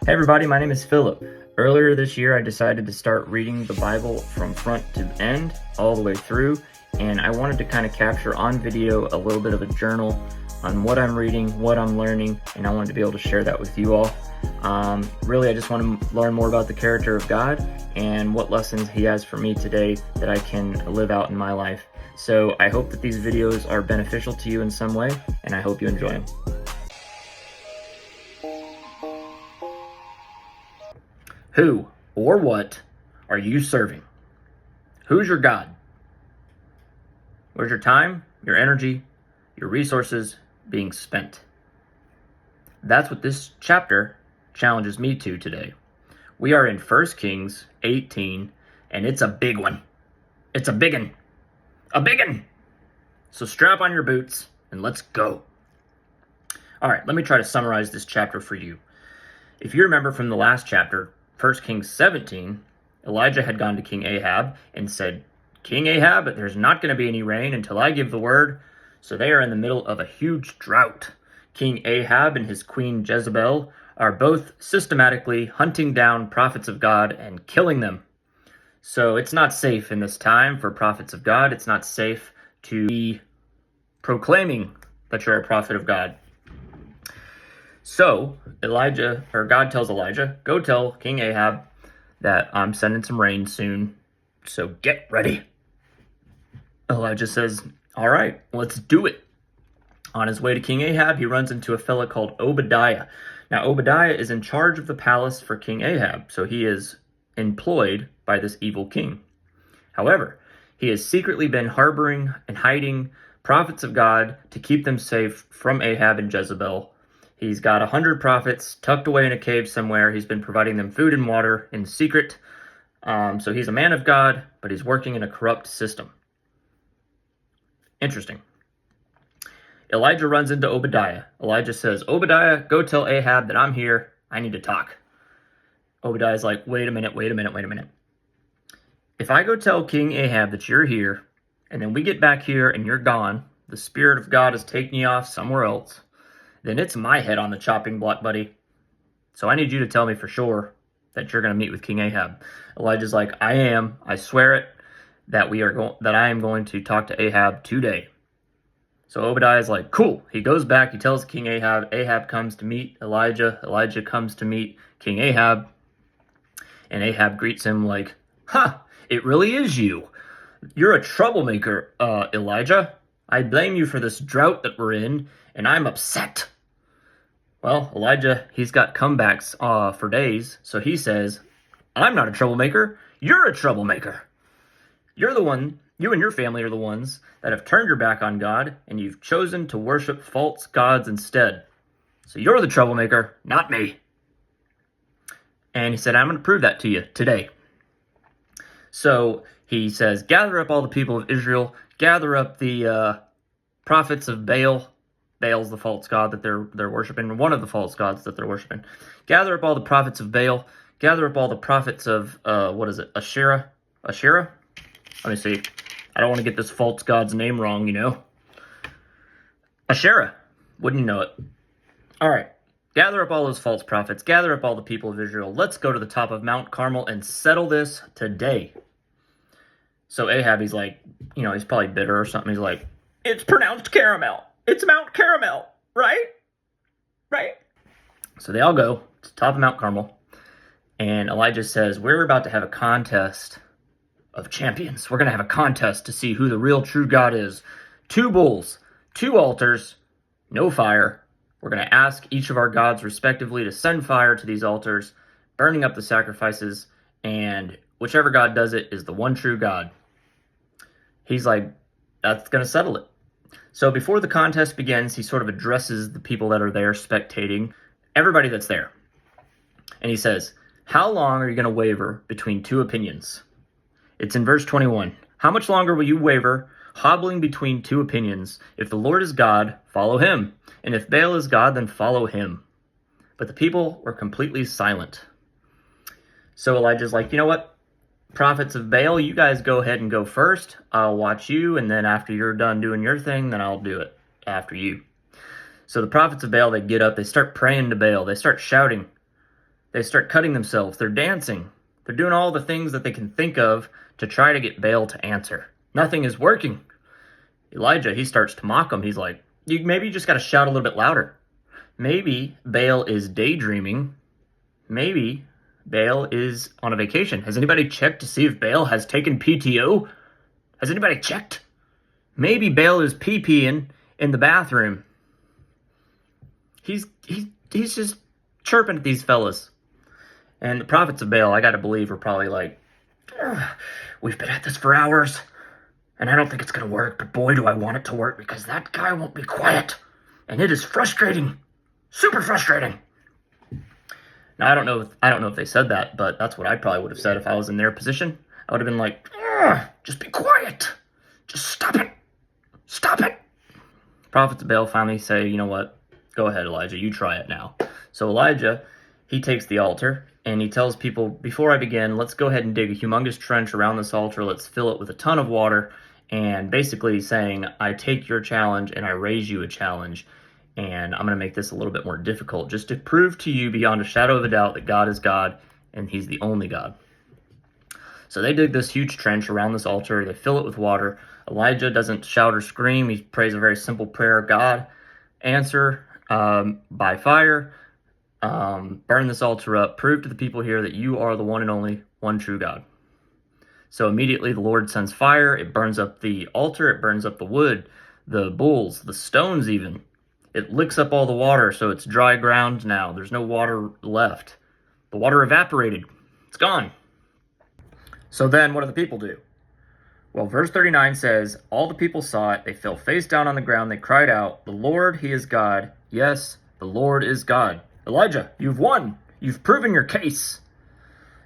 Hey everybody, my name is Philip. Earlier this year, I decided to start reading the Bible from front to end, all the way through, and I wanted to kind of capture on video a little bit of a journal on what I'm reading, what I'm learning, and I wanted to be able to share that with you all. Really, I just want to learn more about the character of God and what lessons He has for me today that I can live out in my life. So I hope that these videos are beneficial to you in some way, and I hope you enjoy them. Who or what are you serving? Who's your God? Where's your time, your energy, your resources being spent? That's what this chapter challenges me to today. We are in 1 Kings 18, and it's a big one. It's a big one. A big one. So strap on your boots and let's go. All right, let me try to summarize this chapter for you. If you remember from the last chapter, 1 Kings 17, Elijah had gone to King Ahab and said, King Ahab, there's not going to be any rain until I give the word. So they are in the middle of a huge drought. King Ahab and his queen Jezebel are both systematically hunting down prophets of God and killing them. So it's not safe in this time for prophets of God. It's not safe to be proclaiming that you're a prophet of God. So God tells Elijah, go tell King Ahab that I'm sending some rain soon, so get ready. Elijah says, all right, let's do it. On his way to King Ahab, he runs into a fella called Obadiah. Now, Obadiah is in charge of the palace for King Ahab, so he is employed by this evil king. However, he has secretly been harboring and hiding prophets of God to keep them safe from Ahab and Jezebel. He's got 100 prophets tucked away in a cave somewhere. He's been providing them food and water in secret. So he's a man of God, but he's working in a corrupt system. Interesting. Elijah runs into Obadiah. Elijah says, Obadiah, go tell Ahab that I'm here. I need to talk. Obadiah's like, wait a minute. If I go tell King Ahab that you're here, and then we get back here and you're gone, the Spirit of God is taking you off somewhere else, then it's my head on the chopping block, buddy. So I need you to tell me for sure that you're going to meet with King Ahab. Elijah's like, I am. I swear it that I am going to talk to Ahab today. So Obadiah's like, cool. He goes back. He tells King Ahab. Ahab comes to meet Elijah. Elijah comes to meet King Ahab. And Ahab greets him like, it really is you. You're a troublemaker, Elijah. I blame you for this drought that we're in, and I'm upset. Well, Elijah, he's got comebacks for days, so he says, I'm not a troublemaker. You're a troublemaker. You and your family are the ones that have turned your back on God, and you've chosen to worship false gods instead. So you're the troublemaker, not me. And he said, I'm going to prove that to you today. So he says, gather up all the people of Israel, gather up the prophets of Baal. Baal's the false god that they're worshiping, one of the false gods that they're worshiping. Gather up all the prophets of Baal. Gather up all the prophets of, Asherah? Asherah? Let me see. I don't want to get this false god's name wrong, Asherah. Wouldn't know it. All right. Gather up all those false prophets. Gather up all the people of Israel. Let's go to the top of Mount Carmel and settle this today. So Ahab, he's like, he's probably bitter or something. He's like, it's pronounced Carmel. It's Mount Carmel, right? Right? So they all go to the top of Mount Carmel. And Elijah says, we're about to have a contest of champions. We're going to have a contest to see who the real true God is. 2 bulls, 2 altars, no fire. We're going to ask each of our gods respectively to send fire to these altars, burning up the sacrifices, and whichever God does it is the one true God. He's like, that's going to settle it. So before the contest begins, he sort of addresses the people that are there spectating, everybody that's there. And he says, how long are you going to waver between 2 opinions? It's in verse 21. How much longer will you waver, hobbling between 2 opinions? If the Lord is God, follow him. And if Baal is God, then follow him. But the people were completely silent. So Elijah's like, you know what? Prophets of Baal, you guys go ahead and go first. I'll watch you, and then after you're done doing your thing, then I'll do it after you. So the prophets of Baal, they get up, they start praying to Baal. They start shouting, They start cutting themselves. They're dancing. They're doing all the things that they can think of to try to get Baal to answer. Nothing is working. Elijah, he starts to mock them. He's like, maybe you just got to shout a little bit louder. Maybe Baal is daydreaming. Maybe Baal is on a vacation. Has anybody checked to see if Baal has taken PTO? Has anybody checked? Maybe Baal is pee-peeing in the bathroom. He's just chirping at these fellas. And the prophets of Baal, I gotta believe, are probably like, we've been at this for hours, and I don't think it's gonna work, but boy, do I want it to work, because that guy won't be quiet. And it is frustrating. Super frustrating. Now, I don't know if they said that, but that's what I probably would have said if I was in their position. I would have been like, just be quiet. Just stop it. Stop it. Prophets of Baal finally say, you know what? Go ahead, Elijah. You try it now. So Elijah, he takes the altar, and he tells people, before I begin, let's go ahead and dig a humongous trench around this altar. Let's fill it with a ton of water. And basically saying, I take your challenge and I raise you a challenge. And I'm going to make this a little bit more difficult, just to prove to you beyond a shadow of a doubt that God is God and he's the only God. So they dig this huge trench around this altar. They fill it with water. Elijah doesn't shout or scream. He prays a very simple prayer. God, answer by fire. Burn this altar up. Prove to the people here that you are the one and only one true God. So immediately the Lord sends fire. It burns up the altar. It burns up the wood, the bulls, the stones even. It licks up all the water, so it's dry ground now. There's no water left. The water evaporated. It's gone. So then what do the people do? Well, verse 39 says, all the people saw it. They fell face down on the ground. They cried out, the Lord, he is God. Yes, the Lord is God. Elijah, you've won. You've proven your case.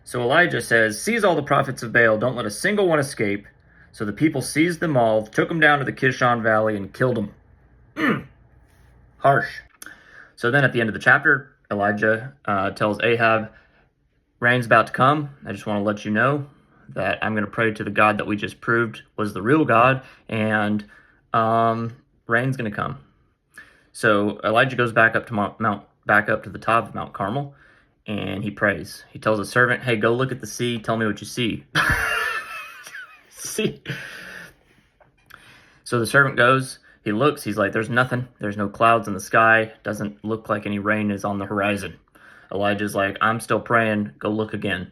So Elijah says, seize all the prophets of Baal. Don't let a single one escape. So the people seized them all, took them down to the Kishon Valley, and killed them. Harsh. So then at the end of the chapter, Elijah tells Ahab, rain's about to come. I just want to let you know that I'm going to pray to the God that we just proved was the real God, and rain's going to come. So Elijah goes back up to back up to the top of Mount Carmel, and he prays. He tells his servant, hey, go look at the sea. Tell me what you see. See? So the servant goes. He looks, he's like, there's nothing. There's no clouds in the sky. Doesn't look like any rain is on the horizon. Elijah's like, I'm still praying. Go look again.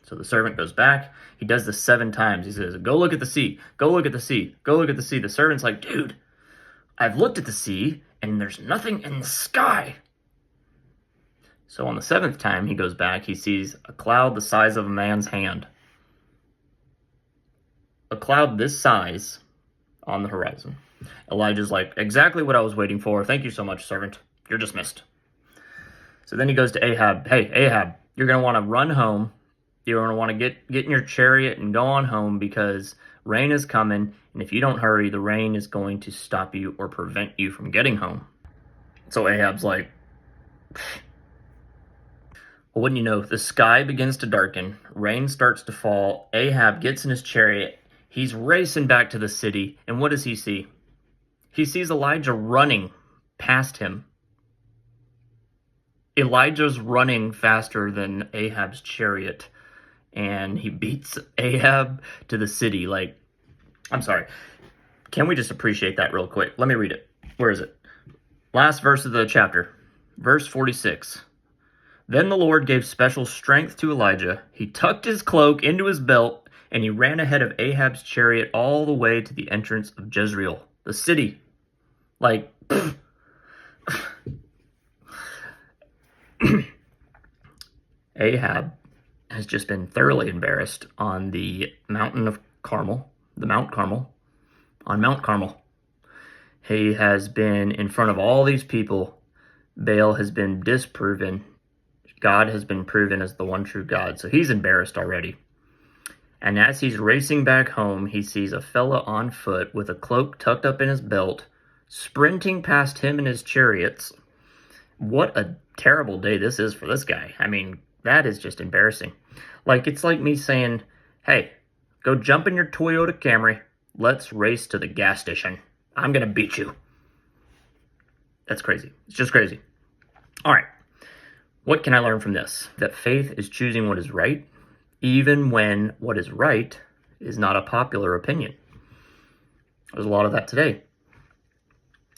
So the servant goes back. He does this 7 times. He says, go look at the sea. Go look at the sea. Go look at the sea. The servant's like, dude, I've looked at the sea, and there's nothing in the sky. So on the 7th time he goes back, he sees a cloud the size of a man's hand. A cloud this size on the horizon. Elijah's like, exactly what I was waiting for. Thank you so much, servant. You're dismissed. So then he goes to Ahab. Hey, Ahab, you're going to want to run home. You're going to want to get in your chariot and go on home because rain is coming. And if you don't hurry, the rain is going to stop you or prevent you from getting home. So Ahab's like, well, wouldn't you know, the sky begins to darken. Rain starts to fall. Ahab gets in his chariot. He's racing back to the city. And what does he see? He sees Elijah running past him. Elijah's running faster than Ahab's chariot. And he beats Ahab to the city. Like, I'm sorry. Can we just appreciate that real quick? Let me read it. Where is it? Last verse of the chapter. Verse 46. Then the Lord gave special strength to Elijah. He tucked his cloak into his belt, and he ran ahead of Ahab's chariot all the way to the entrance of Jezreel, the city. Like, Ahab has just been thoroughly embarrassed on the mountain of Carmel, Mount Carmel. He has been in front of all these people. Baal has been disproven. God has been proven as the one true God. So he's embarrassed already. And as he's racing back home, he sees a fella on foot with a cloak tucked up in his belt, sprinting past him in his chariots. What a terrible day this is for this guy. I mean, that is just embarrassing. Like, it's like me saying, hey, go jump in your Toyota Camry. Let's race to the gas station. I'm going to beat you. That's crazy. It's just crazy. All right. What can I learn from this? That faith is choosing what is right, even when what is right is not a popular opinion. There's a lot of that today.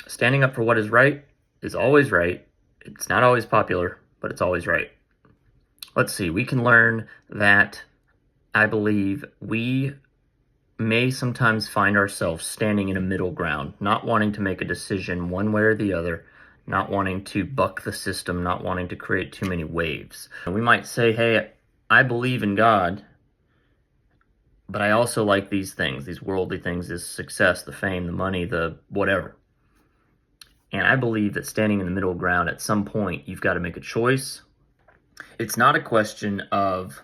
Standing up for what is right is always right. It's not always popular, but it's always right. Let's see, we can learn that I believe we may sometimes find ourselves standing in a middle ground, not wanting to make a decision one way or the other, not wanting to buck the system, not wanting to create too many waves. We might say, hey, I believe in God, but I also like these things, these worldly things, this success, the fame, the money, the whatever. And I believe that standing in the middle ground, at some point, you've got to make a choice. It's not a question of,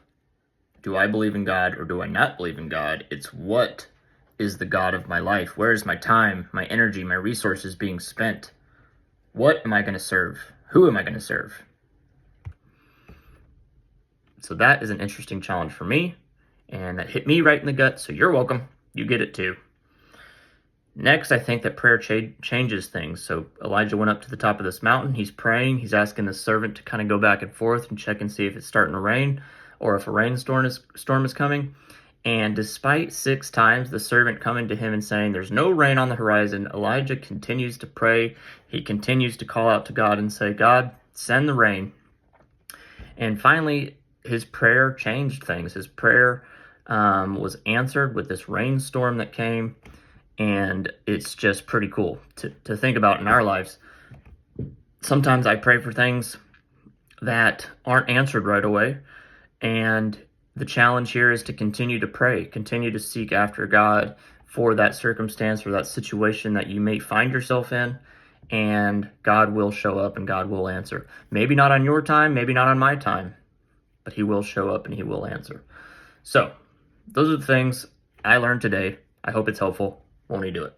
do I believe in God or do I not believe in God? It's what is the God of my life? Where is my time, my energy, my resources being spent? What am I going to serve? Who am I going to serve? So that is an interesting challenge for me, and that hit me right in the gut, so you're welcome. You get it too. Next, I think that prayer changes things. So Elijah went up to the top of this mountain. He's praying. He's asking the servant to kind of go back and forth and check and see if it's starting to rain or if a rainstorm is coming. And despite 6 times the servant coming to him and saying there's no rain on the horizon, Elijah continues to pray. He continues to call out to God and say, God, send the rain. And finally, his prayer changed things. His prayer was answered with this rainstorm that came. And it's just pretty cool to think about in our lives. Sometimes I pray for things that aren't answered right away. And the challenge here is to continue to pray, continue to seek after God for that circumstance or that situation that you may find yourself in. And God will show up and God will answer. Maybe not on your time, maybe not on my time, but he will show up and he will answer. So those are the things I learned today. I hope it's helpful. Won't he do it?